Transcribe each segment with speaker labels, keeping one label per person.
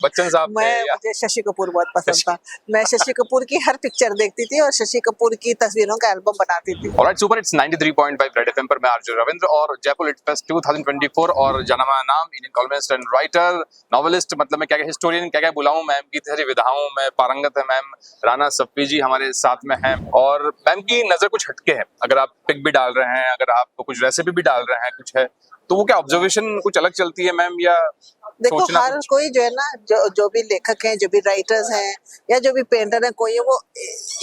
Speaker 1: बच्चन साहब
Speaker 2: मुझे शशि कपूर बहुत पसंद था। मैं शशि कपूर की हर पिक्चर देखती थी और शशि कपूर की तस्वीरों का एल्बम बनाती थी।
Speaker 1: Alright super, it's 93.5 red FM पर मैं आरजे रविंद्र और जयपुर लिट फेस्ट 2024 और जाना माना नाम Indian columnist and writer novelist, मतलब मैं क्या हिस्टोरियन क्या बुलाऊं, मैम की सारी विधाओं में पारंगत है मैम। राना सफ़ी जी हमारे साथ में हैं और मैम की नजर कुछ हटके है। अगर आप पिक भी डाल रहे हैं, अगर आप कुछ रेसिपी भी डाल रहे हैं, कुछ है तो वो क्या ऑब्जर्वेशन कुछ अलग चलती है मैम, या
Speaker 2: देखो हर कोई जो है ना, जो भी लेखक हैं, जो भी राइटर्स हैं या जो भी पेंटर हैं, कोई है वो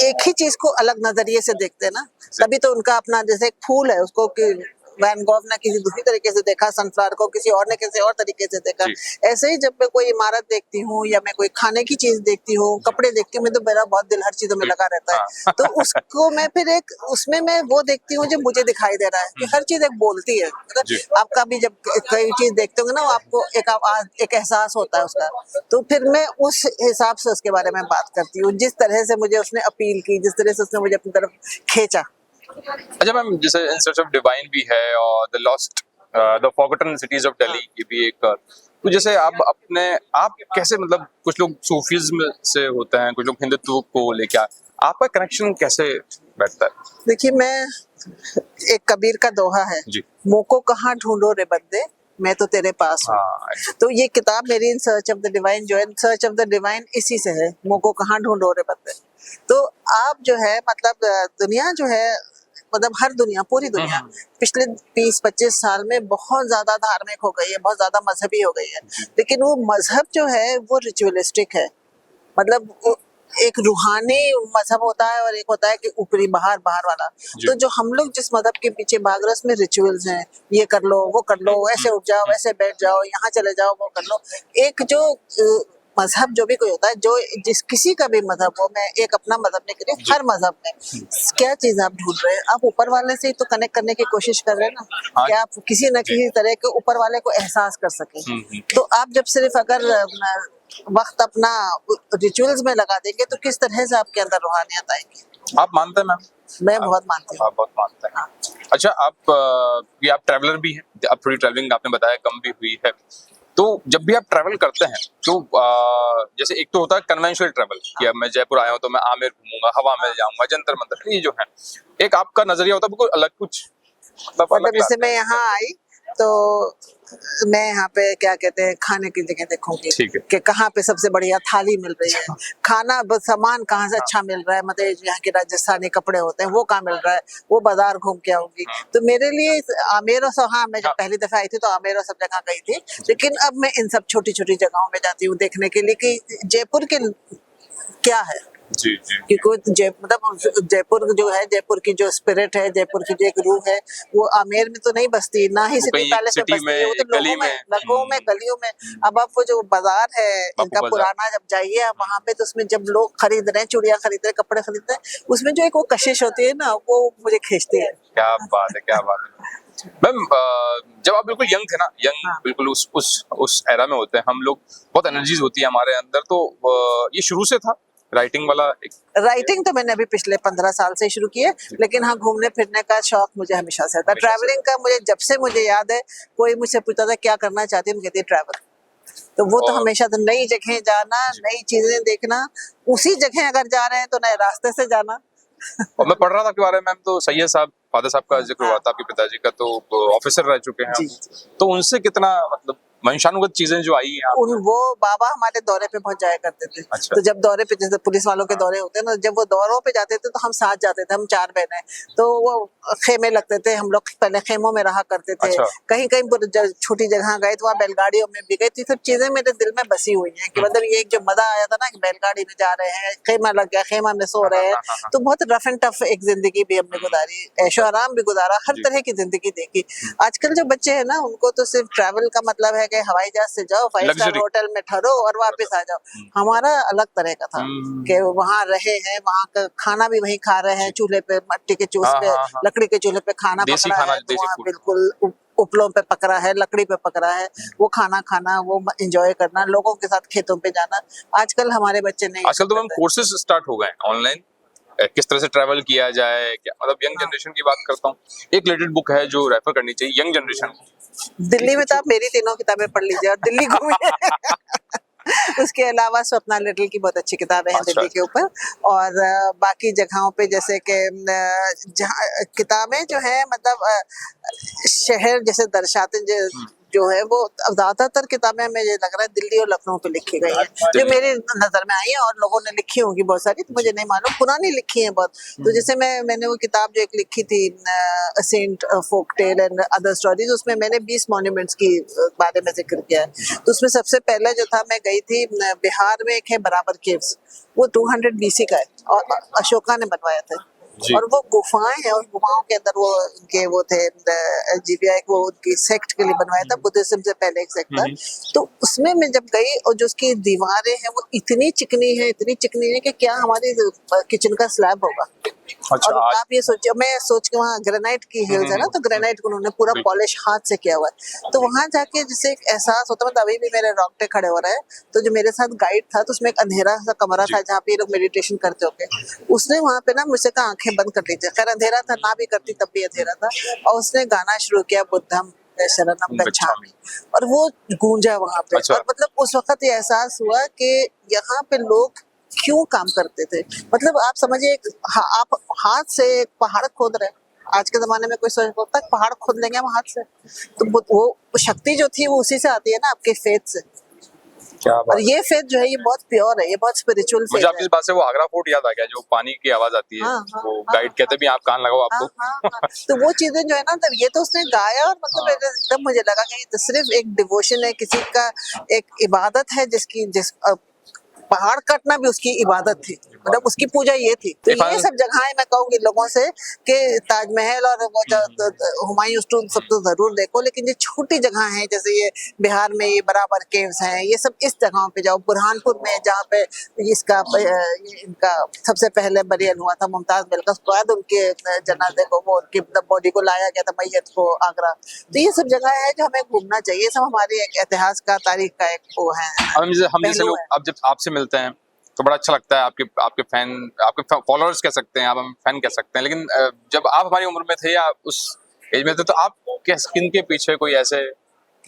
Speaker 2: एक ही चीज को अलग नजरिए से देखते हैं ना, तभी तो उनका अपना, जैसे एक फूल है उसको कि वैन गॉग ने किसी दूसरी तरीके से देखा, सनफ्लावर को किसी और ने किसी और तरीके से देखा। ऐसे ही जब मैं कोई इमारत देखती हूँ या मैं कोई खाने की चीज देखती हूँ, कपड़े देखती हूँ, मैं तो मेरा बहुत दिल हर चीजों में लगा रहता है। तो उसको मैं फिर एक उसमें मैं वो देखती हूँ जो मुझे दिखाई दे रहा है कि हर चीज एक बोलती है। आपका भी जब कई चीज देखते होंगे ना, आपको एक आवाज, एक एहसास होता है उसका, तो फिर मैं उस हिसाब से उसके बारे में बात करती हूँ, जिस तरह से मुझे उसने अपील की, जिस तरह से उसने मुझे अपनी तरफ खींचा।
Speaker 1: अच्छा मैम, जैसे इन सर्च ऑफ डिवाइन भी है और the lost the forgotten cities of Delhi की भी एक, तो जैसे आप कैसे, मतलब कुछ लोग सूफीज्म से होते हैं, कुछ लोग हिंदुत्व को लेके, आपका कनेक्शन कैसे बैठता है?
Speaker 2: देखिए, मैं एक कबीर का दोहा है, मोको कहाँ ढूंढो रे बंदे, मैं तो तेरे पास हूँ। तो ये किताब मेरी in search of the divine जो है, सर्च ऑफ द डिवाइन इसी से है, मोको कहाँ ढूंढो रे बंदे। तो आप जो है, मतलब दुनिया जो है, मतलब हर दुनिया, पूरी दुनिया पिछले 20-25 साल में बहुत ज्यादा धार्मिक हो गई है, बहुत ज्यादा मजहबी हो गई है। लेकिन वो मजहब जो है वो रिचुअलिस्टिक है, मतलब एक रूहानी मजहब होता है और एक होता है कि ऊपरी बाहर वाला। तो जो हम लोग जिस मजहब के पीछे भाग रहे हैं उसमें रिचुअल्स हैं, ये कर लो, वो कर लो, ऐसे उठ जाओ, ऐसे बैठ जाओ, यहाँ चले जाओ, वो कर लो। एक जो मजहब जो भी कोई होता है, जो जिस किसी का भी मजहब हो, मैं एक अपना मजहब नहीं करी, हर मजहब में क्या चीज आप ढूंढ रहे हैं, आप ऊपर वाले से ही तो कनेक्ट करने की कोशिश कर रहे हैं ना, कि आप किसी न किसी तरह के ऊपर वाले को एहसास कर सके। तो आप जब सिर्फ अगर वक्त अपना रिचुअल्स में लगा देंगे तो किस तरह से आपके अंदर रूहानियत आएगी।
Speaker 1: आप मानते हैं मैम?
Speaker 2: मैं बहुत मानती हूँ।
Speaker 1: आप बहुत मानते हैं। अच्छा, आप ट्रैवलर भी हैं, आप थोड़ी ट्रैवलिंग आपने बताया कम भी हुई है, तो जब भी आप ट्रैवल करते हैं तो जैसे एक तो होता है कन्वेंशनल ट्रैवल कि अब मैं जयपुर आया हूँ तो मैं आमेर घूमूंगा, हवा महल जाऊंगा, जंतर मंतर, ये जो है एक आपका नजरिया होता है बिल्कुल अलग, कुछ
Speaker 2: मतलब जैसे मैं यहाँ आई तो मैं यहाँ पे क्या कहते हैं, खाने की जगह देखूंगी कि कहाँ पे सबसे बढ़िया थाली मिल रही है, खाना सामान कहाँ से अच्छा मिल रहा है, मतलब यहाँ के राजस्थानी कपड़े होते हैं वो कहाँ मिल रहा है, वो बाजार घूम के आऊंगी। तो मेरे लिए आमेर और हाँ, मैं जब पहली दफा आई थी तो आमेर और सब जगह गई थी, लेकिन अब मैं इन सब छोटी छोटी जगहों में जाती हूँ देखने के लिए कि जयपुर के क्या है। क्योंकि जयपुर जो है, जयपुर की जो स्पिरिट है, जयपुर की जो एक रूह है, वो आमेर में तो नहीं बसती, ना ही सिटी पैलेस में बसती है, वो तो लोगों में गलियों में। अब आप वो जो बाजार है इनका पुराना, जब जाइए आप वहाँ पे, तो उसमें जब लोग खरीद रहे हैं, चूड़ियां खरीद रहे हैं, कपड़े खरीद रहे हैं, उसमें जो एक वो कशिश होती है ना, वो मुझे खींचती है।
Speaker 1: क्या बात है, क्या बात है मैम। जब आप बिल्कुल यंग थे ना, बिल्कुल उस एरा में होते हैं हम लोग, बहुत एनर्जीज होती है हमारे अंदर, तो ये शुरू से था राइटिंग वाला?
Speaker 2: राइटिंग तो मैंने अभी पिछले 15 साल से शुरू की है, लेकिन हाँ, घूमने फिरने का शौक मुझे हमेशा से था। ट्रैवलिंग का मुझे जब से मुझे याद है, कोई मुझसे पूछता था क्या करना चाहती है, कहती है ट्रैवल। तो वो तो हमेशा तो नई जगह जाना, नई चीजें देखना, उसी जगह अगर जा रहे हैं तो नए रास्ते से जाना।
Speaker 1: और मैं पढ़ रहा था आपके बारे में मैम, तो सैयद साहब, फादर साहब का जिक्र हुआ था, आपके पिताजी का तो ऑफिसर रह चुके हैं, तो उनसे कितना मतलब वंशानुगत चीजें जो आई हैं?
Speaker 2: वो बाबा हमारे दौरे पे बहुत जाया करते थे। तो जब दौरे पे, जैसे पुलिस वालों के दौरे होते हैं ना, जब वो दौरों पे जाते थे तो हम साथ जाते थे, हम 4 बहनें, तो वो खेमे लगते थे, हम लोग पहले खेमों में रहा करते थे। कहीं कहीं छोटी जगह गए तो वहाँ बैलगाड़ियों में भी गए, तो सब चीजें मेरे दिल में बसी हुई है कि मतलब ये एक जो मजा आया था ना कि बैलगाड़ी में जा रहे हैं, खेमा लग गया, खेमा में सो रहे हैं, तो बहुत रफ एंड टफ एक जिंदगी भी हमने गुजारी, ऐशो आराम भी गुजारा, हर तरह की जिंदगी देखी। आजकल जो बच्चे हैं ना, उनको तो सिर्फ ट्रैवल का मतलब है कि हवाई जहाज से जाओ, 5 स्टार होटल में ठहरो और वापस आ जाओ। हमारा अलग तरह का था कि वहाँ रहे हैं, वहाँ का खाना भी वहीं खा रहे हैं, चूल्हे पे, मट्टी के चूल्हे पे, लकड़ी के चूल्हे पे खाना पकड़ा है, तो वहाँ बिल्कुल उपलों पे पकड़ा है, लकड़ी पे पकड़ा है, वो खाना खाना, वो एंजॉय करना, लोगों के साथ खेतों पे जाना। आजकल हमारे बच्चे नहीं।
Speaker 1: आजकल तो मैम कोर्सेज स्टार्ट हो गए ऑनलाइन, किस तरह से ट्रैवल किया जाए, क्या मतलब यंग जनरेशन की बात करता हूँ, एक रिलेटेड बुक है जो रेफर करनी चाहिए यंग जनरेशन को।
Speaker 2: दिल्ली में तो आप मेरी तीनों किताबें पढ़ लीजिए और दिल्ली घूमिए। उसके अलावा स्वप्ना लिटिल की बहुत अच्छी किताबें हैं दिल्ली के ऊपर, और बाकी जगहों पे जैसे कि जहाँ किताबें जो है मतलब शहर जैसे दर्शाते जो है वो अब ज्यादातर किताबें मुझे लग रहा है दिल्ली और लखनऊ पे लिखी गई है जो मेरी नजर में आई है, और लोगों ने लिखी होंगी बहुत सारी, तो मुझे नहीं मालूम, पुरानी लिखी है बहुत। तो जैसे मैंने वो किताब जो एक लिखी थी saint folk tale and other stories, उसमें मैंने 20 मॉन्यूमेंट्स की बारे में जिक्र किया है। तो उसमें सबसे पहले जो था, मैं गई थी बिहार में, एक है बराबर केव्स, वो 200 BC का है और अशोका ने बनवाया था, और वो गुफाएं हैं, और गुफाओं के अंदर वो थे GBI वो उनकी सेक्ट के लिए बनवाया था, बुद्धिज्म से पहले एक सेक्ट था। तो उसमें मैं जब गई, और जो उसकी दीवारें हैं वो इतनी चिकनी है कि क्या हमारी किचन का स्लैब होगा।
Speaker 1: अच्छा,
Speaker 2: और आप ये सोचिए, मैं सोच के वहाँ ग्रेनाइट की हिल्स है ना, तो ग्रेनाइट को उन्होंने पूरा पॉलिश हाथ से किया हुआ है, तो वहां जाके जैसे एक एहसास होता है, मतलब अभी भी मेरे रोंगटे खड़े हो रहे हैं। तो जो मेरे साथ गाइड था, तो उसमें एक अंधेरा सा कमरा था जहाँ पे ये लोग मेडिटेशन करते होंगे, उसने वहां पे ना मुझसे कहा आंखें बंद कर लीजिए, खैर अंधेरा था, ना भी करती तब भी अंधेरा था, और उसने गाना शुरू किया बुद्धम शरणम गच्छामि, और वो गूंजा वहां पे।
Speaker 1: अच्छा।
Speaker 2: और मतलब उस वक्त ये एहसास हुआ कि यहाँ पे लोग क्यों काम करते थे, मतलब आप समझिए आप हाथ से एक पहाड़ खोद रहे हैं, आज के जमाने में कोई सोचता है पहाड़ खोद लेंगे हम हाथ से, तो वो शक्ति जो थी वो उसी से आती है ना, आपके फेथ से।
Speaker 1: क्या बात।
Speaker 2: और ये फेथ जो है ये बहुत प्योर है, ये बहुत स्पिरिचुअल फेथ है।
Speaker 1: मुझे आपकी इस बात से वो आगरा फोर्ट याद आ गया, जो पानी की आवाज आती है, वो गाइड कहते भी आप कान लगाओ आपको।
Speaker 2: तो वो चीजें जो है ना, तब ये तो उसने गाया, और मतलब एकदम मुझे लगा कि ये तो सिर्फ एक डिवोशन है, किसी का एक इबादत है, जिस पहाड़ काटना भी उसकी इबादत थी, मतलब उसकी पूजा ये थी। तो ये सब जगहें मैं कहूंगी लोगों से कि ताजमहल और वो हुमायूं टूम्ब सब तो जरूर देखो, लेकिन ये छोटी जगह हैं, जैसे ये बिहार में ये बराबर केव्स हैं, ये सब इस जगहों पे जाओ। बुरहानपुर में जहाँ पे इनका सबसे पहले बरियल हुआ था मुमताज महल का, उसके बाद उनके जनाजे को, वो उनकी बॉडी को लाया गया था मैयत को आगरा। तो ये सब जगह है जो हमें घूमना चाहिए, ये सब हमारे एक इतिहास का, तारीख का एक वो है।
Speaker 1: हम जैसे लोग अब जब आपसे मिलते हैं तो बड़ा अच्छा लगता है, आपके फैन, आपके फॉलोअर्स कह सकते हैं, आप हम फैन कह सकते हैं, लेकिन जब आप हमारी उम्र में थे या उस एज में थे, तो आप किन के पीछे, कोई ऐसे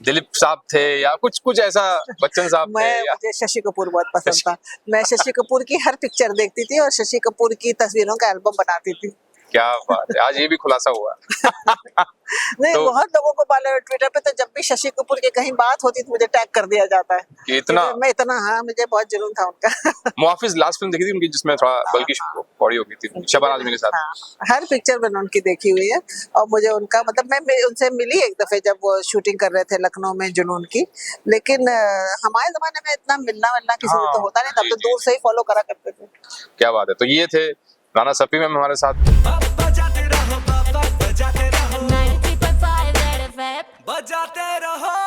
Speaker 1: दिलीप साहब थे या कुछ ऐसा, बच्चन साहब थे या?
Speaker 2: मुझे शशि कपूर बहुत पसंद था, मैं शशि कपूर की हर पिक्चर देखती थी और शशि कपूर की तस्वीरों का एल्बम बनाती थी।
Speaker 1: क्या बात है, आज ये भी खुलासा हुआ।
Speaker 2: नहीं तो, बहुत लोगों को मालूम है, ट्विटर पे तो जब भी शशि कपूर की कहीं बात होती तो मुझे टैग कर दिया जाता है।
Speaker 1: इतना
Speaker 2: मैं इतना, हाँ, मुझे बहुत जुनून था उनका।
Speaker 1: मुआफिज लास्ट फिल्म देखी थी उनकी, जिसमें थोड़ा बल्कि बॉडी हो गई थी, शबाना आजमी के साथ।
Speaker 2: हाँ, हर पिक्चर मैंने उनकी देखी हुई है, और मुझे उनका मतलब, मैं उनसे मिली एक दफे जब वो शूटिंग कर रहे थे लखनऊ में जुनून की, लेकिन हमारे जमाने में इतना मिलना किसी से तो होता नहीं, तब तो दूर से ही फॉलो करा करते थे।
Speaker 1: क्या बात है। तो ये थे राना सफी मैम हमारे साथ।
Speaker 3: बजाते रहो